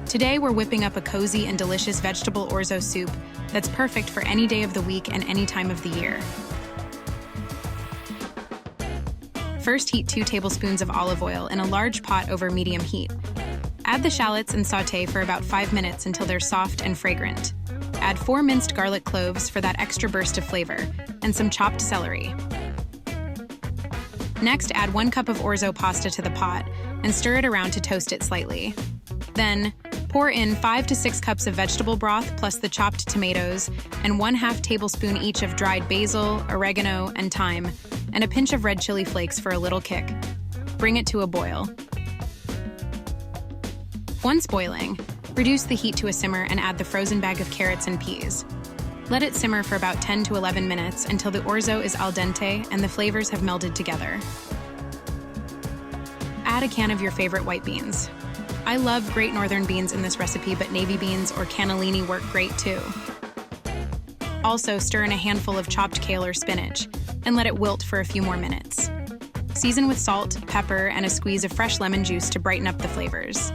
Today, we're whipping up a cozy and delicious vegetable orzo soup that's perfect for any day of the week and any time of the year. First, heat 2 tablespoons of olive oil in a large pot over medium heat. Add the shallots and sauté for about 5 minutes until they're soft and fragrant. Add 4 minced garlic cloves for that extra burst of flavor, and some chopped celery. Next, add 1 cup of orzo pasta to the pot and stir it around to toast it slightly. Then, pour in 5 to 6 cups of vegetable broth plus the chopped tomatoes and 1/2 tablespoon each of dried basil, oregano, and thyme, and a pinch of red chili flakes for a little kick. Bring it to a boil. Once boiling, reduce the heat to a simmer and add the frozen bag of carrots and peas. Let it simmer for about 10 to 11 minutes until the orzo is al dente and the flavors have melded together. Add a can of your favorite white beans. I love Great Northern beans in this recipe, but navy beans or cannellini work great too. Also, stir in a handful of chopped kale or spinach and let it wilt for a few more minutes. Season with salt, pepper, and a squeeze of fresh lemon juice to brighten up the flavors.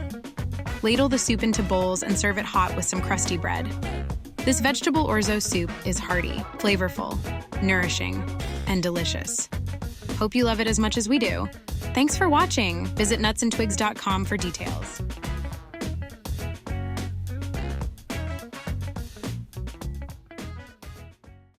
Ladle the soup into bowls and serve it hot with some crusty bread. This vegetable orzo soup is hearty, flavorful, nourishing, and delicious. Hope you love it as much as we do. Thanks for watching. Visit nutsandtwigs.com for details.